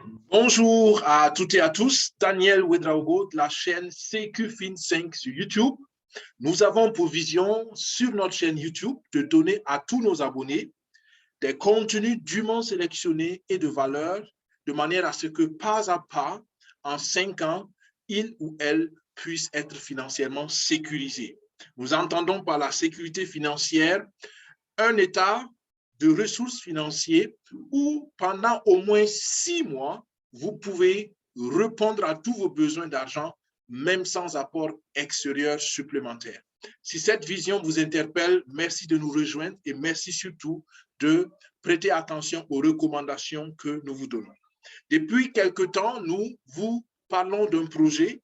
Bonjour à toutes et à tous, Daniel Ouedraogo de la chaîne CQFin5 sur YouTube. Nous avons pour vision sur notre chaîne YouTube de donner à tous nos abonnés des contenus dûment sélectionnés et de valeur, de manière à ce que pas à pas, en 5 ans, il ou elle puisse être financièrement sécurisé. Nous entendons par la sécurité financière un état de ressources financières où pendant au moins 6 mois, vous pouvez répondre à tous vos besoins d'argent, même sans apport extérieur supplémentaire. Si cette vision vous interpelle, merci de nous rejoindre et merci surtout de prêter attention aux recommandations que nous vous donnons. Depuis quelque temps, nous vous parlons d'un projet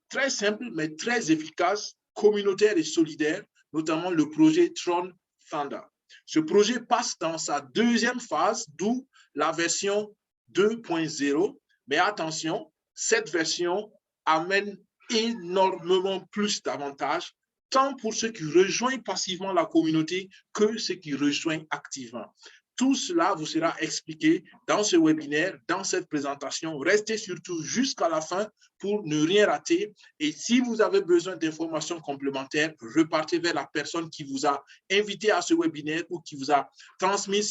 très simple, mais très efficace, communautaire et solidaire, notamment le projet Tron Thunder. Ce projet passe dans sa deuxième phase, d'où la version 2.0. Mais attention, cette version amène énormément plus d'avantages, tant pour ceux qui rejoignent passivement la communauté que ceux qui rejoignent activement. Tout cela vous sera expliqué dans ce webinaire, dans cette présentation. Restez surtout jusqu'à la fin pour ne rien rater. Et si vous avez besoin d'informations complémentaires, repartez vers la personne qui vous a invité à ce webinaire ou qui vous a transmis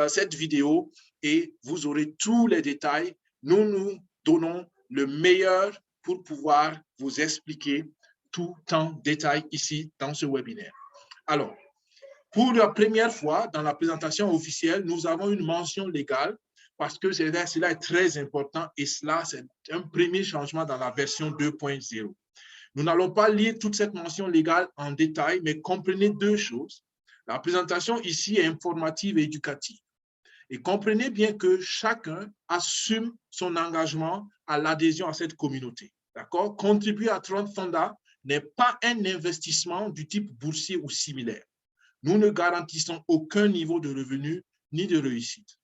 cette vidéo et vous aurez tous les détails. Nous nous donnons le meilleur pour pouvoir vous expliquer tout en détail ici dans ce webinaire. Alors, pour la première fois dans la présentation officielle, nous avons une mention légale parce que cela est très important et cela, c'est un premier changement dans la version 2.0. Nous n'allons pas lire toute cette mention légale en détail, mais comprenez deux choses. La présentation ici est informative et éducative. Et comprenez bien que chacun assume son engagement à l'adhésion à cette communauté. D'accord? Contribuer à Tron Thunder n'est pas un investissement du type boursier ou similaire. Nous ne garantissons aucun niveau de revenu ni de réussite.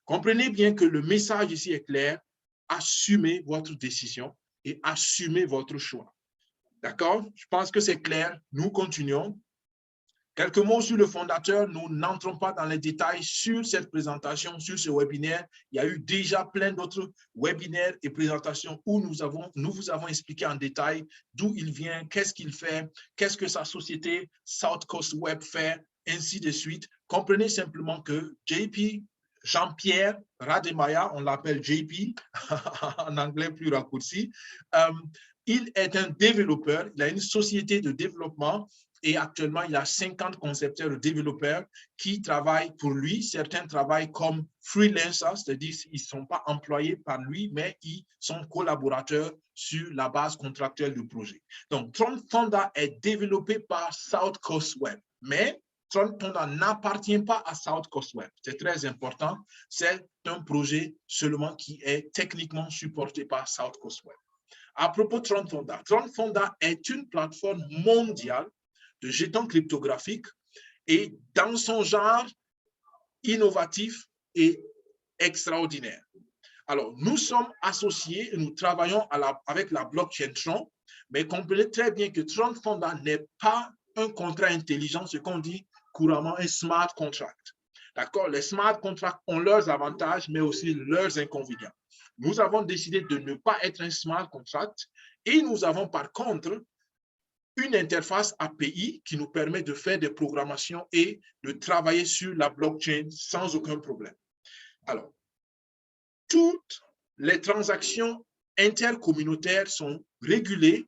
Comprenez bien que le message ici est clair. Assumez votre décision et assumez votre choix. D'accord? Je pense que c'est clair. Nous continuons. Quelques mots sur le fondateur. Nous n'entrons pas dans les détails sur cette présentation, sur ce webinaire. Il y a eu déjà plein d'autres webinaires et présentations où nous vous avons expliqué en détail d'où il vient, qu'est-ce qu'il fait, qu'est-ce que sa société South Coast Web fait, ainsi de suite. Comprenez simplement que JP, Jean-Pierre Rademaya, on l'appelle JP, en anglais plus raccourci, il est un développeur, il a une société de développement et actuellement, il y a 50 concepteurs et développeurs qui travaillent pour lui. Certains travaillent comme freelancers, c'est-à-dire qu'ils ne sont pas employés par lui, mais ils sont collaborateurs sur la base contractuelle du projet. Donc, Tron Thunder est développé par South Coast Web, mais Tron Thunder n'appartient pas à South Coast Web. C'est très important. C'est un projet seulement qui est techniquement supporté par South Coast Web. À propos de Tron Thunder est une plateforme mondiale de jetons cryptographiques et dans son genre innovatif et extraordinaire. Alors, nous sommes associés et nous travaillons avec la blockchain Tron, mais comprenez très bien que Tron Thunder n'est pas un contrat intelligent, ce qu'on dit couramment un smart contract. D'accord? Les smart contracts ont leurs avantages, mais aussi leurs inconvénients. Nous avons décidé de ne pas être un smart contract et nous avons par contre une interface API qui nous permet de faire des programmations et de travailler sur la blockchain sans aucun problème. Alors, toutes les transactions intercommunautaires sont régulées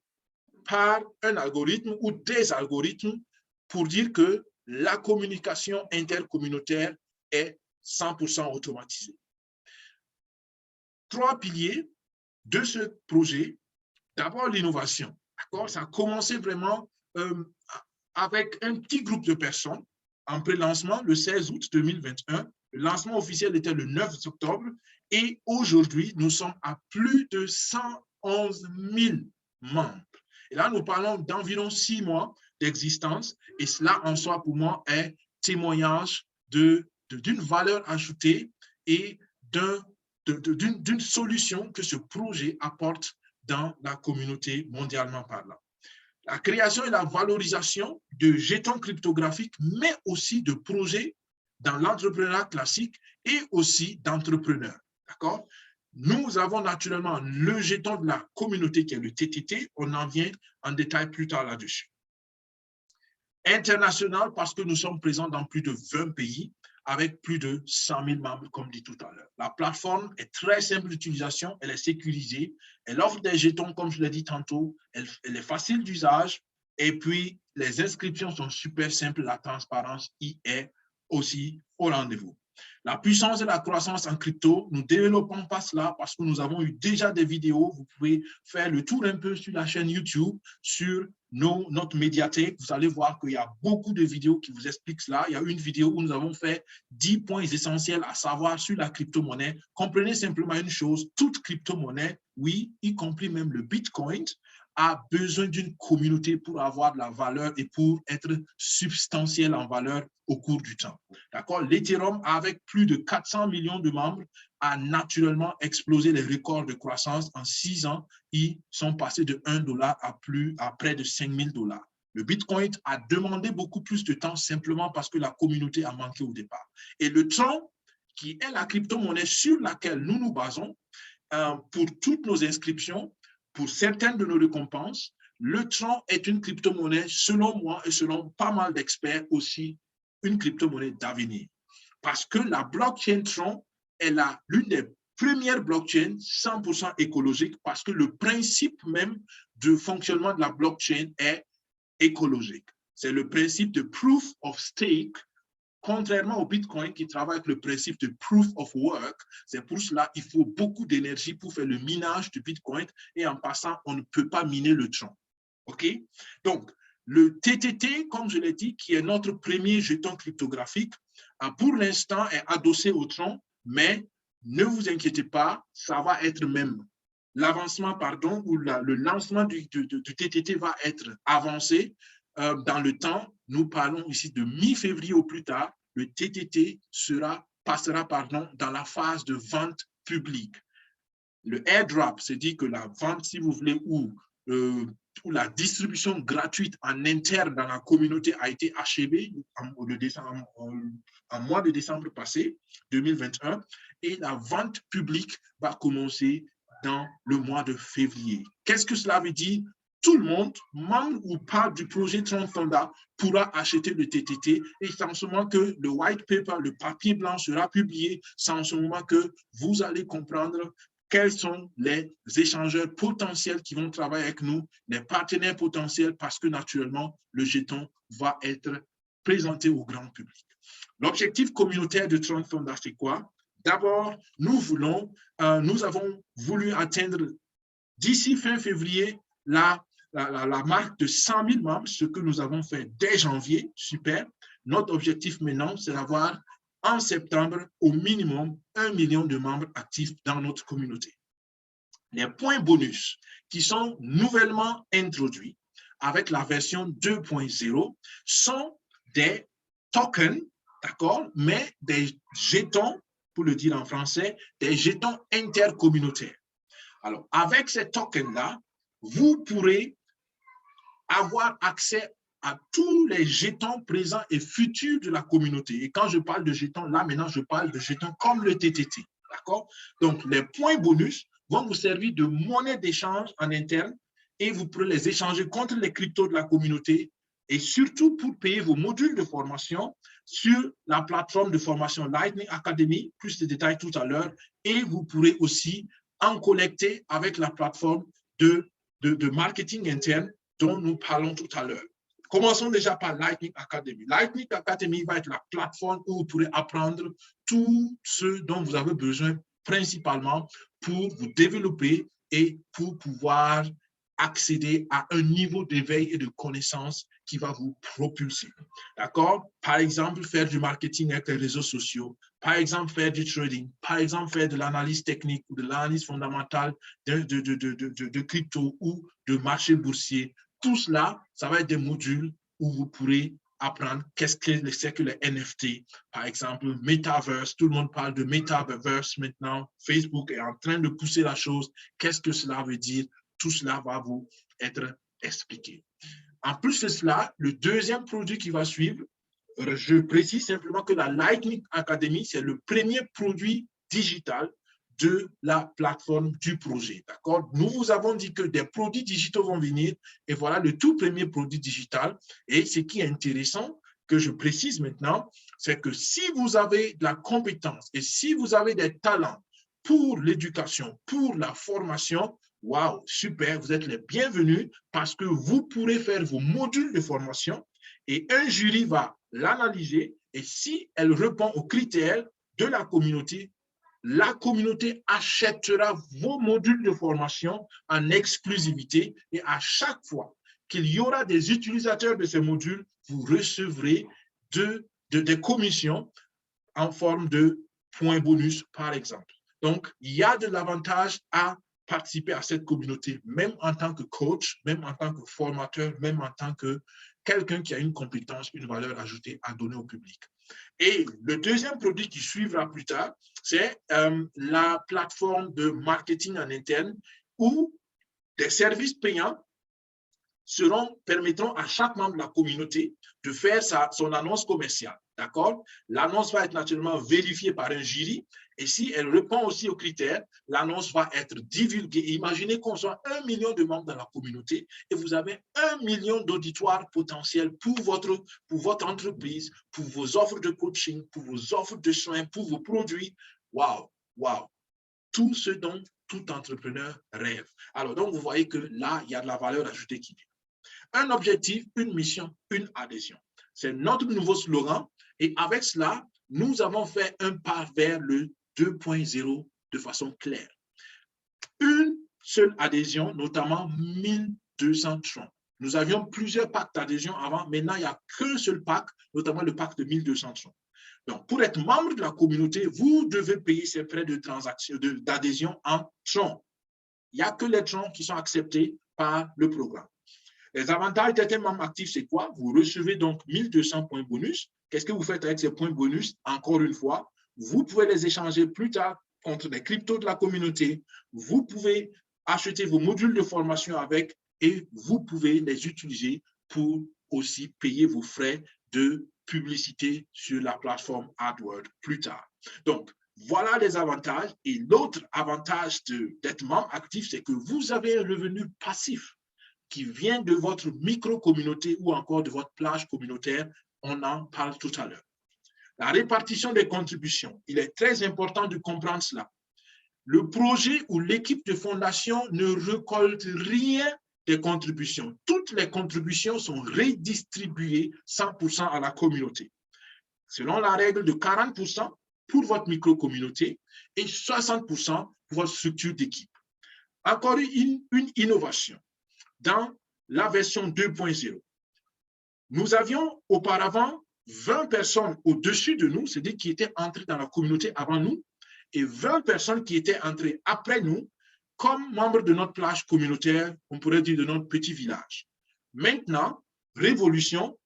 par un algorithme ou des algorithmes pour dire que la communication intercommunautaire est 100% automatisée. 3 piliers de ce projet. D'abord, l'innovation. Ça a commencé vraiment avec un petit groupe de personnes en pré-lancement le 16 août 2021. Le lancement officiel était le 9 octobre et aujourd'hui, nous sommes à plus de 111 000 membres. Et là, nous parlons d'environ 6 mois d'existence et cela en soi, pour moi, est témoignage d'une valeur ajoutée et d'une solution que ce projet apporte dans la communauté mondialement parlant. La création et la valorisation de jetons cryptographiques, mais aussi de projets dans l'entrepreneuriat classique et aussi d'entrepreneurs. D'accord? Nous avons naturellement le jeton de la communauté qui est le TTT. On en vient en détail plus tard là-dessus. International, parce que nous sommes présents dans plus de 20 pays avec plus de 100 000 membres, comme dit tout à l'heure. La plateforme est très simple d'utilisation, elle est sécurisée, elle offre des jetons, comme je l'ai dit tantôt, elle est facile d'usage, et puis les inscriptions sont super simples, la transparence y est aussi au rendez-vous. La puissance et la croissance en crypto, nous ne développons pas cela parce que nous avons eu déjà des vidéos. Vous pouvez faire le tour un peu sur la chaîne YouTube, sur notre médiathèque. Vous allez voir qu'il y a beaucoup de vidéos qui vous expliquent cela. Il y a une vidéo où nous avons fait 10 points essentiels à savoir sur la crypto-monnaie. Comprenez simplement une chose, toute crypto-monnaie, oui, y compris même le Bitcoin, a besoin d'une communauté pour avoir de la valeur et pour être substantiel en valeur au cours du temps. D'accord? L'Ethereum, avec plus de 400 millions de membres, a naturellement explosé les records de croissance. En 6 ans, ils sont passés de $1 à près de 5 000 $. Le Bitcoin a demandé beaucoup plus de temps simplement parce que la communauté a manqué au départ. Et le Tron, qui est la crypto-monnaie sur laquelle nous nous basons, pour toutes nos inscriptions, pour certaines de nos récompenses, le Tron est une crypto-monnaie, selon moi et selon pas mal d'experts aussi, une crypto-monnaie d'avenir. Parce que la blockchain Tron est l'une des premières blockchains 100% écologiques parce que le principe même de fonctionnement de la blockchain est écologique. C'est le principe de proof of stake. Contrairement au Bitcoin qui travaille avec le principe de proof of work, c'est pour cela qu'il faut beaucoup d'énergie pour faire le minage du Bitcoin et en passant, on ne peut pas miner le Tron. OK? Donc, le TTT, comme je l'ai dit, qui est notre premier jeton cryptographique, pour l'instant est adossé au Tron, mais ne vous inquiétez pas, ça va être même l'avancement, pardon, ou le lancement du TTT va être avancé dans le temps. Nous parlons ici de mi-février au plus tard, le TTT passera dans la phase de vente publique. Le airdrop, c'est dit que la vente, si vous voulez, ou la distribution gratuite en interne dans la communauté a été achevée en mois de décembre passé, 2021, et la vente publique va commencer dans le mois de février. Qu'est-ce que cela veut dire? Tout le monde, membre ou pas du projet Tron Thunder, pourra acheter le TTT et c'est en ce moment que le white paper, le papier blanc sera publié, c'est en ce moment que vous allez comprendre quels sont les échangeurs potentiels qui vont travailler avec nous, les partenaires potentiels, parce que naturellement, le jeton va être présenté au grand public. L'objectif communautaire de Tron Thunder, c'est quoi? D'abord, nous avons voulu atteindre d'ici fin février la marque de 100 000 membres, ce que nous avons fait dès janvier, super. Notre objectif maintenant, c'est d'avoir en septembre au minimum 1 million de membres actifs dans notre communauté. Les points bonus qui sont nouvellement introduits avec la version 2.0 sont des tokens, d'accord, mais des jetons, pour le dire en français, des jetons intercommunautaires. Alors, avec ces tokens-là, vous pourrez avoir accès à tous les jetons présents et futurs de la communauté. Et quand je parle de jetons, là, maintenant, je parle de jetons comme le TTT. D'accord? Donc, les points bonus vont vous servir de monnaie d'échange en interne et vous pourrez les échanger contre les cryptos de la communauté et surtout pour payer vos modules de formation sur la plateforme de formation Lightning Academy, plus de détails tout à l'heure, et vous pourrez aussi en collecter avec la plateforme de marketing interne dont nous parlons tout à l'heure. Commençons déjà par Lightning Academy. Lightning Academy va être la plateforme où vous pourrez apprendre tout ce dont vous avez besoin principalement pour vous développer et pour pouvoir accéder à un niveau d'éveil et de connaissance qui va vous propulser. D'accord? Par exemple, faire du marketing avec les réseaux sociaux, par exemple, faire du trading, par exemple, faire de l'analyse technique ou de l'analyse fondamentale de crypto ou de marché boursier. Tout cela, ça va être des modules où vous pourrez apprendre qu'est-ce que c'est que les NFT. Par exemple, Metaverse, tout le monde parle de Metaverse maintenant. Facebook est en train de pousser la chose. Qu'est-ce que cela veut dire? Tout cela va vous être expliqué. En plus de cela, le deuxième produit qui va suivre, je précise simplement que la Lightning Academy, c'est le premier produit digital de la plateforme du projet. D'accord? Nous vous avons dit que des produits digitaux vont venir et voilà le tout premier produit digital. Et ce qui est intéressant, que je précise maintenant, c'est que si vous avez de la compétence et si vous avez des talents pour l'éducation, pour la formation, waouh, super, vous êtes les bienvenus parce que vous pourrez faire vos modules de formation et un jury va l'analyser et si elle répond aux critères de la communauté achètera vos modules de formation en exclusivité et à chaque fois qu'il y aura des utilisateurs de ces modules, vous recevrez des commissions en forme de points bonus, par exemple. Donc, il y a de l'avantage à participer à cette communauté, même en tant que coach, même en tant que formateur, même en tant que quelqu'un qui a une compétence, une valeur ajoutée à donner au public. Et le deuxième produit qui suivra plus tard, c'est la plateforme de marketing en interne où des services payants permettront à chaque membre de la communauté de faire son annonce commerciale. D'accord? L'annonce va être naturellement vérifiée par un jury et si elle répond aussi aux critères, l'annonce va être divulguée. Imaginez qu'on soit 1 million de membres dans la communauté et vous avez 1 million d'auditoires potentiels pour votre entreprise, pour vos offres de coaching, pour vos offres de soins, pour vos produits. Waouh, waouh! Tout ce dont tout entrepreneur rêve. Alors, donc, vous voyez que là, il y a de la valeur ajoutée qui vient. Un objectif, une mission, une adhésion. C'est notre nouveau slogan. Et avec cela, nous avons fait un pas vers le 2.0 de façon claire. Une seule adhésion, notamment 1200 troncs. Nous avions plusieurs packs d'adhésion avant. Maintenant, il n'y a qu'un seul pack, notamment le pack de 1200 troncs. Donc, pour être membre de la communauté, vous devez payer ces frais de transaction, d'adhésion en troncs. Il n'y a que les troncs qui sont acceptés par le programme. Les avantages d'être un membre actif, c'est quoi? Vous recevez donc 1200 points bonus. Qu'est-ce que vous faites avec ces points bonus? Encore une fois, vous pouvez les échanger plus tard contre des cryptos de la communauté. Vous pouvez acheter vos modules de formation avec et vous pouvez les utiliser pour aussi payer vos frais de publicité sur la plateforme AdWords plus tard. Donc, voilà les avantages. Et l'autre avantage d'être membre actif, c'est que vous avez un revenu passif qui vient de votre micro-communauté ou encore de votre plage communautaire, on en parle tout à l'heure. La répartition des contributions, il est très important de comprendre cela. Le projet ou l'équipe de fondation ne récolte rien des contributions. Toutes les contributions sont redistribuées 100% à la communauté. Selon la règle de 40% pour votre micro-communauté et 60% pour votre structure d'équipe. Encore une innovation. Dans la version 2.0. Nous avions auparavant 20 personnes au-dessus de nous, c'est-à-dire qui étaient entrées dans la communauté avant nous, et 20 personnes qui étaient entrées après nous, comme membres de notre plage communautaire, on pourrait dire de notre petit village. Maintenant, révolution,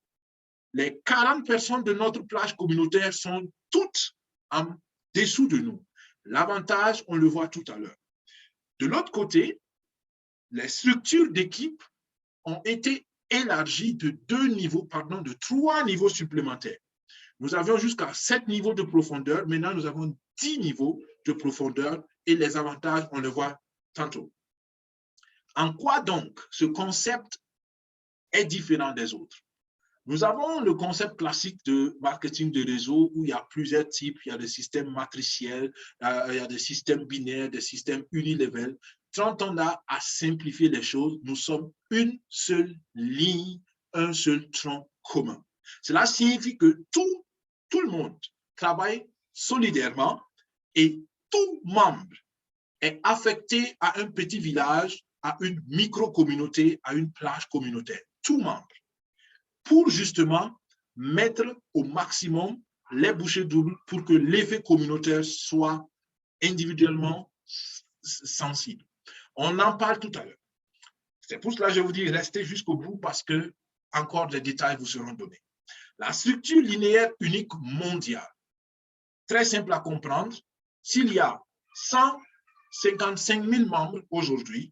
les 40 personnes de notre plage communautaire sont toutes en dessous de nous. L'avantage, on le voit tout à l'heure. De l'autre côté, les structures d'équipe ont été élargies de 3 niveaux supplémentaires. Nous avions jusqu'à 7 niveaux de profondeur. Maintenant, nous avons 10 niveaux de profondeur et les avantages, on le voit tantôt. En quoi donc ce concept est différent des autres? Nous avons le concept classique de marketing de réseau où il y a plusieurs types. Il y a des systèmes matriciels, il y a des systèmes binaires, des systèmes unilevel. Quand on a à simplifier les choses, nous sommes une seule ligne, un seul tronc commun. Cela signifie que tout le monde travaille solidairement et tout membre est affecté à un petit village, à une micro-communauté, à une plage communautaire. Tout membre. Pour justement mettre au maximum les bouchées doubles pour que l'effet communautaire soit individuellement sensible. On en parle tout à l'heure. C'est pour cela que je vous dis restez jusqu'au bout parce que encore des détails vous seront donnés. La structure linéaire unique mondiale, très simple à comprendre, s'il y a 155 000 membres aujourd'hui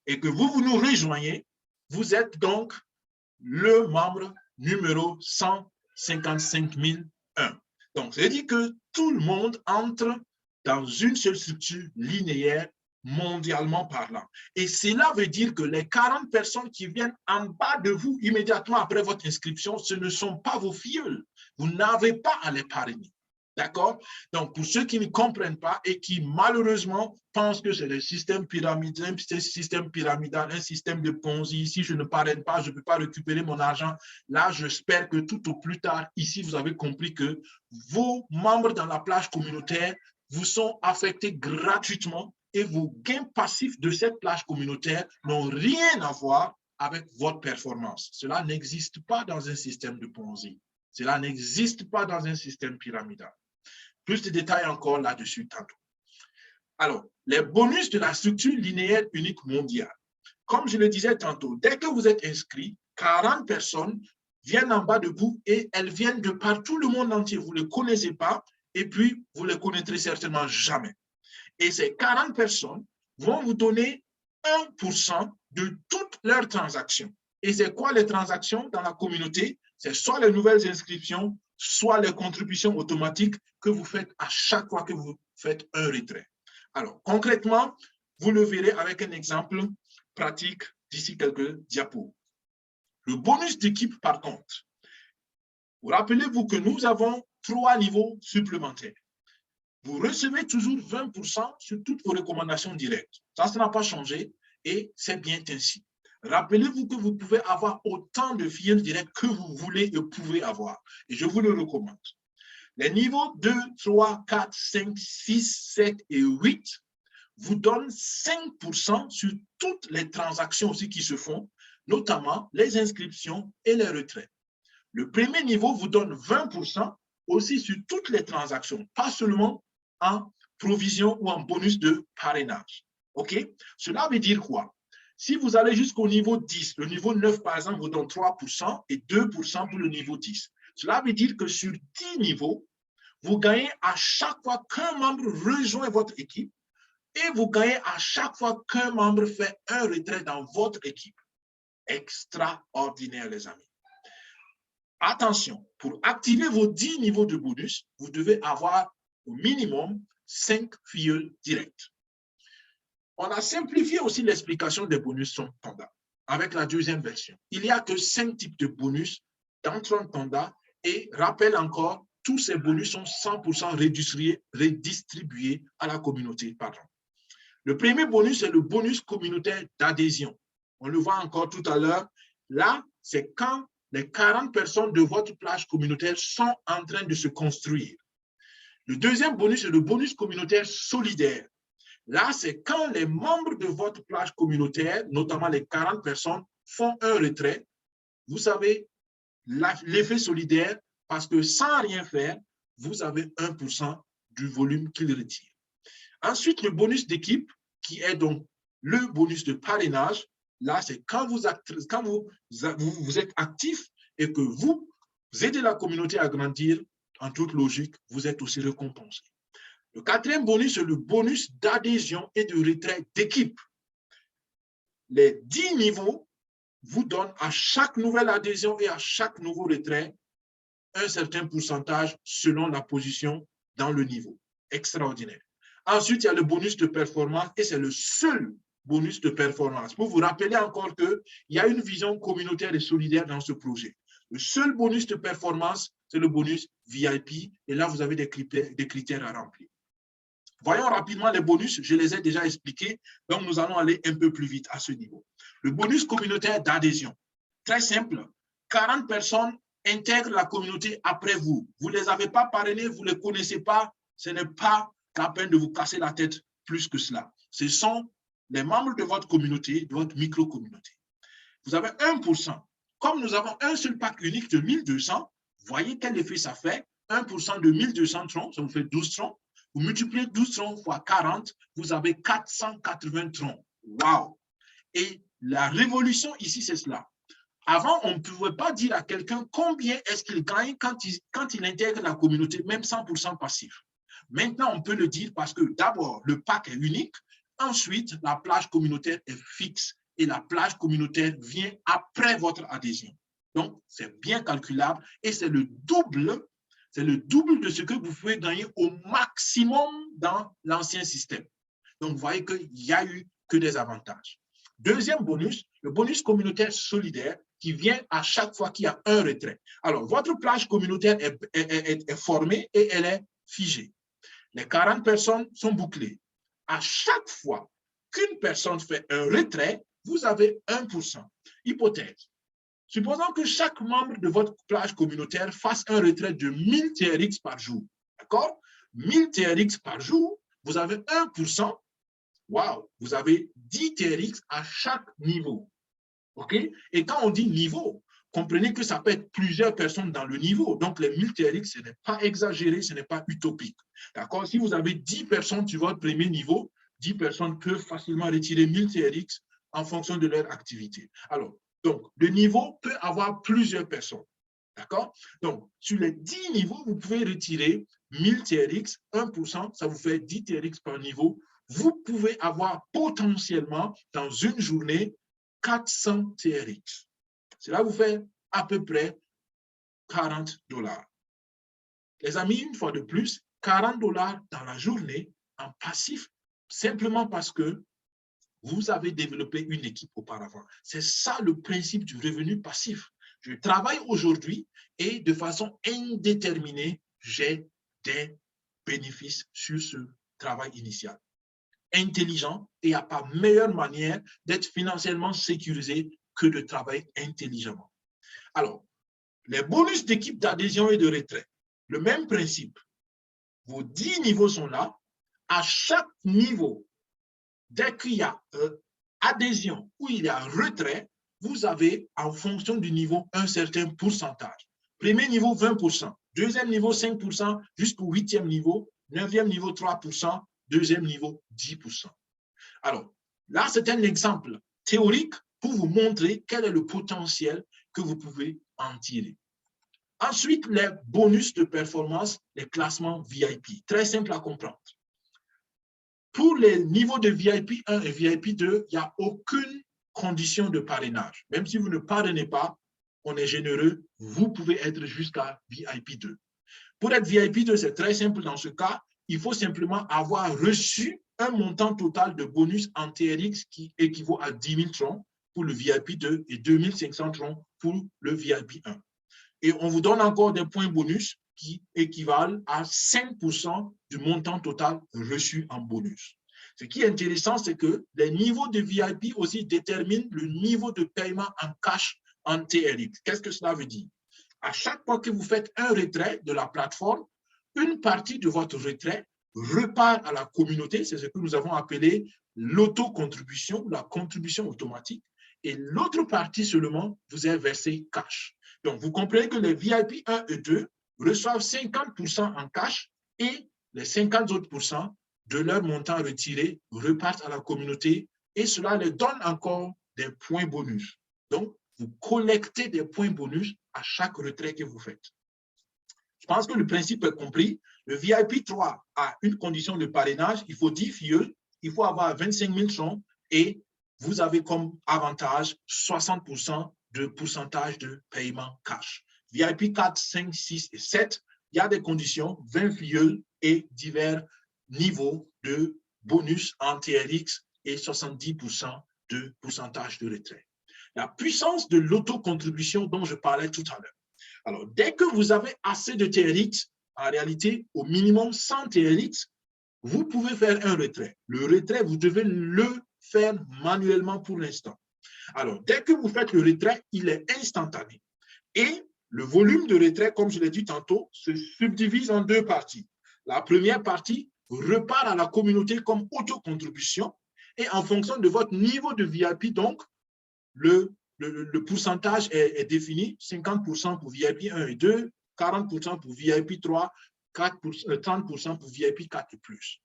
et que vous nous rejoignez, vous êtes donc le membre numéro 155 001. Donc, c'est-à-dire que tout le monde entre dans une seule structure linéaire, mondialement parlant. Et cela veut dire que les 40 personnes qui viennent en bas de vous immédiatement après votre inscription, ce ne sont pas vos filleuls. Vous n'avez pas à les parrainer. D'accord? Donc, pour ceux qui ne comprennent pas et qui, malheureusement, pensent que c'est le système pyramidal, un système de Ponzi, si je ne parraine pas, je ne peux pas récupérer mon argent. Là, j'espère que tout au plus tard, ici, vous avez compris que vos membres dans la plage communautaire vous sont affectés gratuitement et vos gains passifs de cette plage communautaire n'ont rien à voir avec votre performance. Cela n'existe pas dans un système de Ponzi. Cela n'existe pas dans un système pyramidal. Plus de détails encore là-dessus tantôt. Alors, les bonus de la structure linéaire unique mondiale. Comme je le disais tantôt, dès que vous êtes inscrit, 40 personnes viennent en bas de vous et elles viennent de partout le monde entier. Vous ne les connaissez pas et puis vous ne les connaîtrez certainement jamais. Et ces 40 personnes vont vous donner 1% de toutes leurs transactions. Et c'est quoi les transactions dans la communauté? C'est soit les nouvelles inscriptions, soit les contributions automatiques que vous faites à chaque fois que vous faites un retrait. Alors, concrètement, vous le verrez avec un exemple pratique d'ici quelques diapos. Le bonus d'équipe, par contre, vous rappelez-vous que nous avons 3 niveaux supplémentaires. Vous recevez toujours 20% sur toutes vos recommandations directes. Ça n'a pas changé et c'est bien ainsi. Rappelez-vous que vous pouvez avoir autant de filleuls directs que vous voulez et pouvez avoir. Et je vous le recommande. Les niveaux 2, 3, 4, 5, 6, 7 et 8 vous donnent 5% sur toutes les transactions aussi qui se font, notamment les inscriptions et les retraits. Le premier niveau vous donne 20% aussi sur toutes les transactions, pas seulement en provision ou en bonus de parrainage. OK? Cela veut dire quoi? Si vous allez jusqu'au niveau 10, le niveau 9, par exemple, vous donne 3% et 2% pour le niveau 10. Cela veut dire que sur 10 niveaux, vous gagnez à chaque fois qu'un membre rejoint votre équipe et vous gagnez à chaque fois qu'un membre fait un retrait dans votre équipe. Extraordinaire, les amis. Attention, pour activer vos 10 niveaux de bonus, vous devez avoir au minimum 5 filleuls directs. On a simplifié aussi l'explication des bonus Tonda avec la deuxième version. Il n'y a que 5 types de bonus dans Tonda et rappelle encore, tous ces bonus sont 100% redistribués à la communauté. Pardon. Le premier bonus, c'est le bonus communautaire d'adhésion. On le voit encore tout à l'heure. Là, c'est quand les 40 personnes de votre plage communautaire sont en train de se construire. Le deuxième bonus, c'est le bonus communautaire solidaire. Là, c'est quand les membres de votre plage communautaire, notamment les 40 personnes, font un retrait. Vous savez, l'effet solidaire, parce que sans rien faire, vous avez 1% du volume qu'ils retirent. Ensuite, le bonus d'équipe, qui est donc le bonus de parrainage. Là, c'est quand vous êtes actif et que vous aidez la communauté à grandir, en toute logique, vous êtes aussi récompensé. Le quatrième bonus, c'est le bonus d'adhésion et de retrait d'équipe. Les 10 niveaux vous donnent à chaque nouvelle adhésion et à chaque nouveau retrait un certain pourcentage selon la position dans le niveau. Extraordinaire. Ensuite, il y a le bonus de performance et c'est le seul bonus de performance. Pour vous rappeler encore qu'il y a une vision communautaire et solidaire dans ce projet. Le seul bonus de performance, c'est le bonus VIP et là, vous avez des critères à remplir. Voyons rapidement les bonus, je les ai déjà expliqués, donc nous allons aller un peu plus vite à ce niveau. Le bonus communautaire d'adhésion, très simple, 40 personnes intègrent la communauté après vous. Vous ne les avez pas parrainés, vous ne les connaissez pas, ce n'est pas la peine de vous casser la tête plus que cela. Ce sont les membres de votre communauté, de votre micro-communauté. Vous avez 1%. Comme nous avons un seul pack unique de 1200, voyez quel effet ça fait. 1% de 1200 troncs, ça vous fait 12 troncs. Vous multipliez 12 troncs fois 40, vous avez 480 troncs. Waouh! Et la révolution ici, c'est cela. Avant, on ne pouvait pas dire à quelqu'un combien est-ce qu'il gagne quand il intègre la communauté, même 100% passif. Maintenant, on peut le dire parce que d'abord, le pack est unique. Ensuite, la plage communautaire est fixe et la plage communautaire vient après votre adhésion. Donc, c'est bien calculable et c'est le double C'est le double de ce que vous pouvez gagner au maximum dans l'ancien système. Donc, vous voyez qu'il n'y a eu que des avantages. Deuxième bonus, le bonus communautaire solidaire qui vient à chaque fois qu'il y a un retrait. Alors, votre plage communautaire est formée et elle est figée. Les 40 personnes sont bouclées. À chaque fois qu'une personne fait un retrait, vous avez 1%. Hypothèse. Supposons que chaque membre de votre plage communautaire fasse un retrait de 1000 TRX par jour. D'accord? 1000 TRX par jour, vous avez 1%. Waouh, vous avez 10 TRX à chaque niveau. OK? Et quand on dit niveau, comprenez que ça peut être plusieurs personnes dans le niveau. Donc, les 1000 TRX, ce n'est pas exagéré, ce n'est pas utopique. D'accord? Si vous avez 10 personnes sur votre premier niveau, 10 personnes peuvent facilement retirer 1000 TRX en fonction de leur activité. Alors, donc, le niveau peut avoir plusieurs personnes. D'accord? Donc, sur les 10 niveaux, vous pouvez retirer 1000 TRX, 1%, ça vous fait 10 TRX par niveau. Vous pouvez avoir potentiellement, dans une journée, 400 TRX. Cela vous fait à peu près 40 $. Les amis, une fois de plus, 40 $ dans la journée en passif, simplement parce que vous avez développé une équipe auparavant. C'est ça le principe du revenu passif. Je travaille aujourd'hui et de façon indéterminée, j'ai des bénéfices sur ce travail initial. Intelligent, et il n'y a pas meilleure manière d'être financièrement sécurisé que de travailler intelligemment. Alors, les bonus d'équipe d'adhésion et de retrait, le même principe. Vos 10 niveaux sont là. À chaque niveau, dès qu'il y a adhésion ou il y a retrait, vous avez, en fonction du niveau, un certain pourcentage. Premier niveau, 20%. Deuxième niveau, 5%, jusqu'au 8e niveau. 9e niveau, 3%. Deuxième niveau, 10%. Alors, là, c'est un exemple théorique pour vous montrer quel est le potentiel que vous pouvez en tirer. Ensuite, les bonus de performance, les classements VIP. Très simple à comprendre. Pour les niveaux de VIP 1 et VIP 2, il n'y a aucune condition de parrainage. Même si vous ne parrainez pas, on est généreux, vous pouvez être jusqu'à VIP 2. Pour être VIP 2, c'est très simple dans ce cas. Il faut simplement avoir reçu un montant total de bonus en TRX qui équivaut à 10 000 troncs pour le VIP 2 et 2500 troncs pour le VIP 1. Et on vous donne encore des points bonus qui équivalent à 5% du montant total reçu en bonus. Ce qui est intéressant, c'est que les niveaux de VIP aussi déterminent le niveau de paiement en cash en TRX. Qu'est-ce que cela veut dire? À chaque fois que vous faites un retrait de la plateforme, une partie de votre retrait repart à la communauté, c'est ce que nous avons appelé l'autocontribution, la contribution automatique, et l'autre partie seulement vous est versée cash. Donc, vous comprenez que les VIP 1 et 2 reçoivent 50% en cash et les 50 autres pourcents de leur montant retiré repartent à la communauté et cela leur donne encore des points bonus. Donc, vous collectez des points bonus à chaque retrait que vous faites. Je pense que le principe est compris. Le VIP 3 a une condition de parrainage, il faut 10 filleuls, il faut avoir 25 000 troncs et vous avez comme avantage 60% de pourcentage de paiement cash. VIP 4, 5, 6 et 7, il y a des conditions, 20 filleuls et divers niveaux de bonus en TRX et 70% de pourcentage de retrait. La puissance de l'autocontribution dont je parlais tout à l'heure. Alors, dès que vous avez assez de TRX, en réalité, au minimum 100 TRX, vous pouvez faire un retrait. Le retrait, vous devez le faire manuellement pour l'instant. Alors, dès que vous faites le retrait, il est instantané. Et le volume de retrait, comme je l'ai dit tantôt, se subdivise en deux parties. La première partie repart à la communauté comme autocontribution et en fonction de votre niveau de VIP, donc, le pourcentage est défini, 50% pour VIP 1 et 2, 40% pour VIP 3, 30% pour VIP 4 et plus.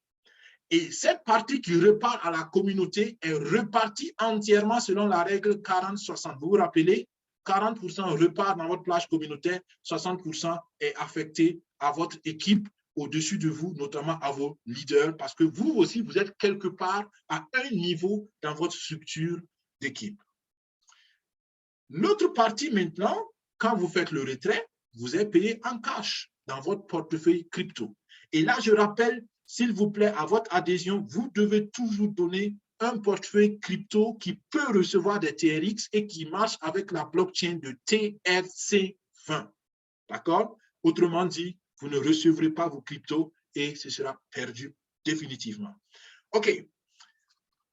Et cette partie qui repart à la communauté est repartie entièrement selon la règle 40-60. Vous vous rappelez, 40% repart dans votre plage communautaire, 60% est affecté à votre équipe au-dessus de vous, notamment à vos leaders, parce que vous aussi, vous êtes quelque part à un niveau dans votre structure d'équipe. L'autre partie maintenant, quand vous faites le retrait, vous êtes payé en cash. dans votre portefeuille crypto. Et là, je rappelle, s'il vous plaît, à votre adhésion, vous devez toujours donner un portefeuille crypto qui peut recevoir des TRX et qui marche avec la blockchain de TRC20. D'accord? Autrement dit, vous ne recevrez pas vos cryptos et ce sera perdu définitivement. OK.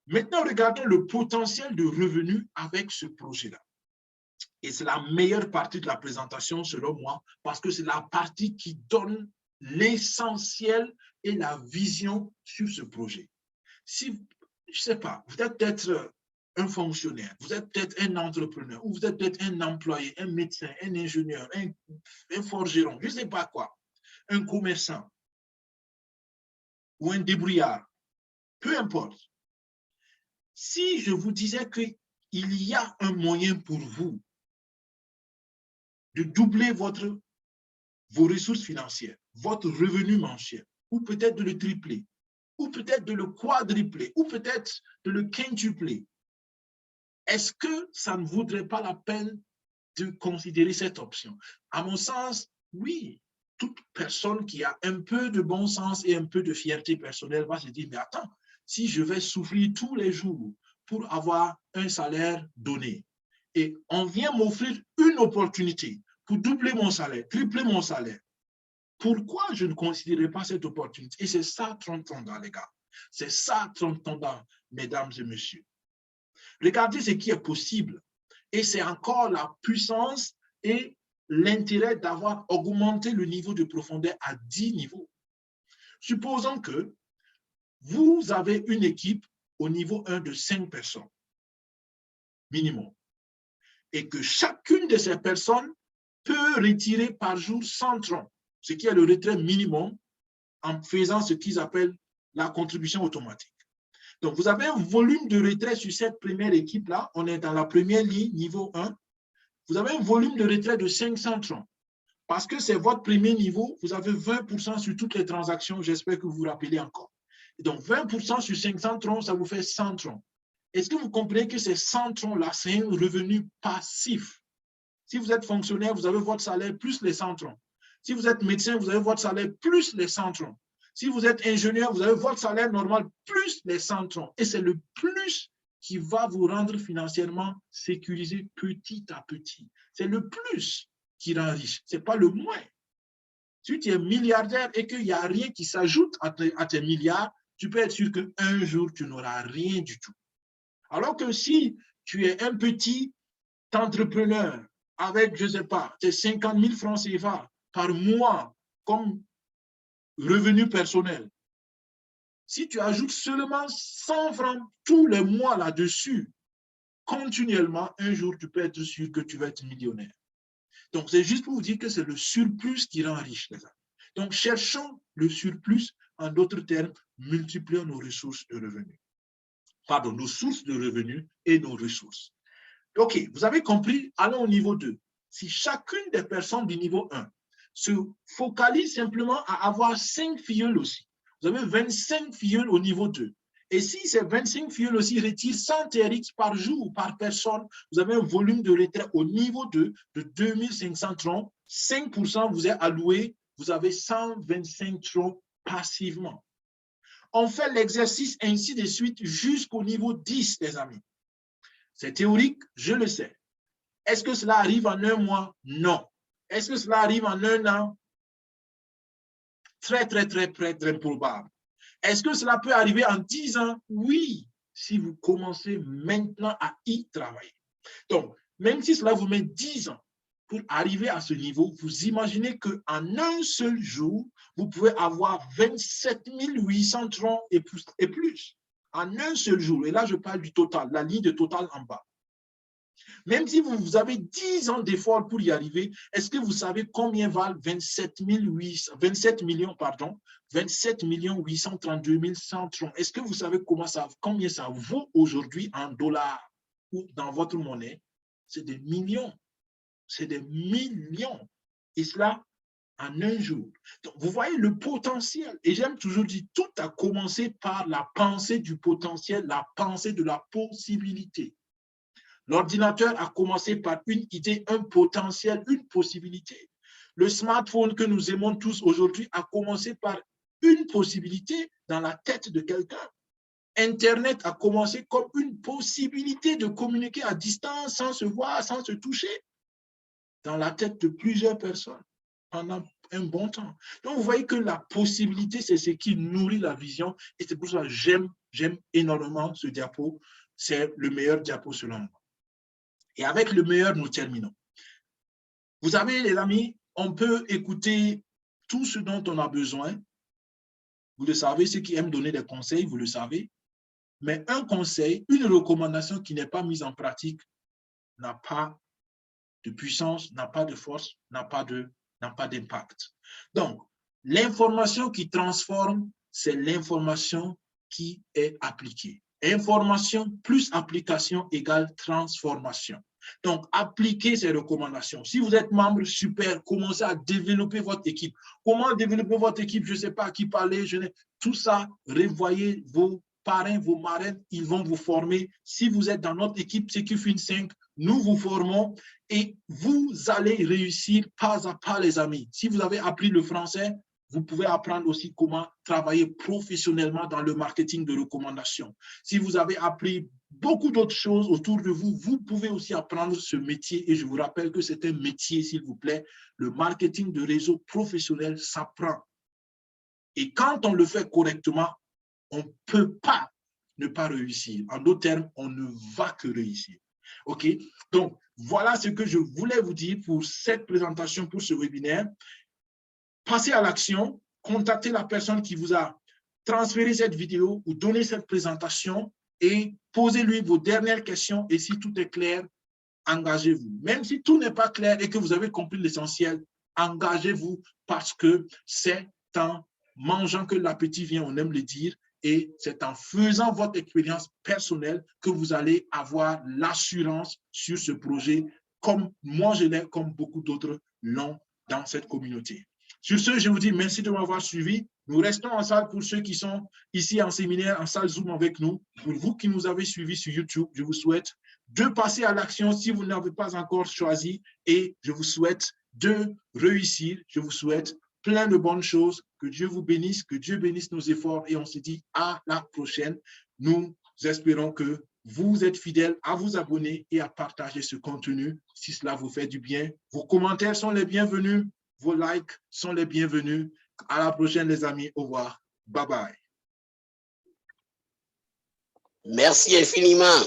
Maintenant, regardons le potentiel de revenus avec ce projet-là. Et c'est la meilleure partie de la présentation, selon moi, parce que c'est la partie qui donne l'essentiel et la vision sur ce projet. Si, je ne sais pas, vous êtes peut-être un fonctionnaire, vous êtes peut-être un entrepreneur, ou vous êtes peut-être un employé, un médecin, un ingénieur, un forgeron, je ne sais pas quoi, un commerçant ou un débrouillard, peu importe. Si je vous disais qu'il y a un moyen pour vous de doubler vos ressources financières, votre revenu mensuel, ou peut-être de le tripler, ou peut-être de le quadrupler, ou peut-être de le quintupler, est-ce que ça ne vaudrait pas la peine de considérer cette option? À mon sens, oui. Toute personne qui a un peu de bon sens et un peu de fierté personnelle va se dire, mais attends, si je vais souffrir tous les jours pour avoir un salaire donné, et on vient m'offrir une opportunité pour doubler mon salaire, tripler mon salaire, pourquoi je ne considérerais pas cette opportunité? Et c'est ça 30 ans dans les gars. C'est ça 30 ans dans, mesdames et messieurs. Regardez ce qui est possible. Et c'est encore la puissance et l'intérêt d'avoir augmenté le niveau de profondeur à 10 niveaux. Supposons que vous avez une équipe au niveau 1 de 5 personnes, minimum, et que chacune de ces personnes peut retirer par jour 100 troncs, ce qui est le retrait minimum en faisant ce qu'ils appellent la contribution automatique. Donc, vous avez un volume de retrait sur cette première équipe-là. On est dans la première ligne, niveau 1. Vous avez un volume de retrait de 500 troncs. Parce que c'est votre premier niveau, vous avez 20% sur toutes les transactions. J'espère que vous vous rappelez encore. Et donc, 20% sur 500 troncs, ça vous fait 100 troncs. Est-ce que vous comprenez que ces 100 troncs-là, c'est un revenu passif? Si vous êtes fonctionnaire, vous avez votre salaire plus les 100 troncs. Si vous êtes médecin, vous avez votre salaire plus les 100 troncs. Si vous êtes ingénieur, vous avez votre salaire normal plus les 100 troncs. Et c'est le plus qui va vous rendre financièrement sécurisé petit à petit. C'est le plus qui rend riche, ce n'est pas le moins. Si tu es milliardaire et qu'il n'y a rien qui s'ajoute à tes milliards, tu peux être sûr qu'un jour, tu n'auras rien du tout. Alors que si tu es un petit entrepreneur avec, je ne sais pas, tes 50 000 francs CFA par mois comme revenu personnel, si tu ajoutes seulement 100 francs tous les mois là-dessus, continuellement, un jour, tu peux être sûr que tu vas être millionnaire. Donc, c'est juste pour vous dire que c'est le surplus qui rend riche, les amis. Donc, cherchons le surplus, en d'autres termes, multiplions nos ressources de revenus. Pardon, nos sources de revenus et nos ressources. OK, vous avez compris, allons au niveau 2. Si chacune des personnes du niveau 1 se focalise simplement à avoir 5 filleuls aussi, vous avez 25 filleuls au niveau 2. Et si ces 25 filleuls aussi retirent 100 TRX par jour ou par personne, vous avez un volume de retrait au niveau 2 de 2500 troncs. 5% vous est alloué, vous avez 125 troncs passivement. On fait l'exercice ainsi de suite jusqu'au niveau 10, les amis. C'est théorique, je le sais. Est-ce que cela arrive en un mois? Non. Est-ce que cela arrive en un an? Très, très, très, très, très probable. Est-ce que cela peut arriver en 10 ans? Oui, si vous commencez maintenant à y travailler. Donc, même si cela vous met 10 ans pour arriver à ce niveau, vous imaginez qu'en un seul jour, vous pouvez avoir 27 800 troncs et plus. En un seul jour. Et là, je parle du total, la ligne de total en bas. Même si vous avez 10 ans d'efforts pour y arriver, est-ce que vous savez combien valent 27 millions, 27 832 100 troncs? Est-ce que vous savez combien ça vaut aujourd'hui en dollars ou dans votre monnaie? C'est des millions. C'est des millions. Et cela en un jour. Donc, vous voyez le potentiel. Et j'aime toujours dire, tout a commencé par la pensée du potentiel, la pensée de la possibilité. L'ordinateur a commencé par une idée, un potentiel, une possibilité. Le smartphone que nous aimons tous aujourd'hui a commencé par une possibilité dans la tête de quelqu'un. Internet a commencé comme une possibilité de communiquer à distance, sans se voir, sans se toucher, dans la tête de plusieurs personnes pendant un bon temps. Donc, vous voyez que la possibilité, c'est ce qui nourrit la vision. Et c'est pour ça que j'aime énormément ce diapo. C'est le meilleur diapo selon moi. Et avec le meilleur, nous terminons. Vous savez, les amis, on peut écouter tout ce dont on a besoin. Vous le savez, ceux qui aiment donner des conseils, vous le savez. Mais un conseil, une recommandation qui n'est pas mise en pratique n'a pas de puissance, n'a pas de force, n'a pas d'impact. Donc, l'information qui transforme, c'est l'information qui est appliquée. Information plus application égale transformation. Donc, appliquez ces recommandations. Si vous êtes membre, super, commencez à développer votre équipe. Comment développer votre équipe? Je ne sais pas à qui parler. Tout ça, revoyez vos parrains, vos marraines, ils vont vous former. Si vous êtes dans notre équipe CQFIN 5, nous vous formons et vous allez réussir pas à pas, les amis. Si vous avez appris le français, vous pouvez apprendre aussi comment travailler professionnellement dans le marketing de recommandation. Si vous avez appris beaucoup d'autres choses autour de vous, vous pouvez aussi apprendre ce métier. Et je vous rappelle que c'est un métier, s'il vous plaît. Le marketing de réseau professionnel s'apprend. Et quand on le fait correctement, on ne peut pas ne pas réussir. En d'autres termes, on ne va que réussir. OK? Donc, voilà ce que je voulais vous dire pour cette présentation, pour ce webinaire. Passez à l'action, contactez la personne qui vous a transféré cette vidéo ou donné cette présentation et posez-lui vos dernières questions. Et si tout est clair, engagez-vous. Même si tout n'est pas clair et que vous avez compris l'essentiel, engagez-vous parce que c'est en mangeant que l'appétit vient, on aime le dire, et c'est en faisant votre expérience personnelle que vous allez avoir l'assurance sur ce projet, comme moi je l'ai, comme beaucoup d'autres l'ont dans cette communauté. Sur ce, je vous dis merci de m'avoir suivi. Nous restons en salle pour ceux qui sont ici en séminaire, en salle Zoom avec nous. Pour vous qui nous avez suivis sur YouTube, je vous souhaite de passer à l'action si vous n'avez pas encore choisi et je vous souhaite de réussir. Je vous souhaite plein de bonnes choses. Que Dieu vous bénisse, que Dieu bénisse nos efforts et on se dit à la prochaine. Nous espérons que vous êtes fidèles à vous abonner et à partager ce contenu si cela vous fait du bien. Vos commentaires sont les bienvenus. Vos likes sont les bienvenus. À la prochaine, les amis. Au revoir. Bye bye. Merci infiniment.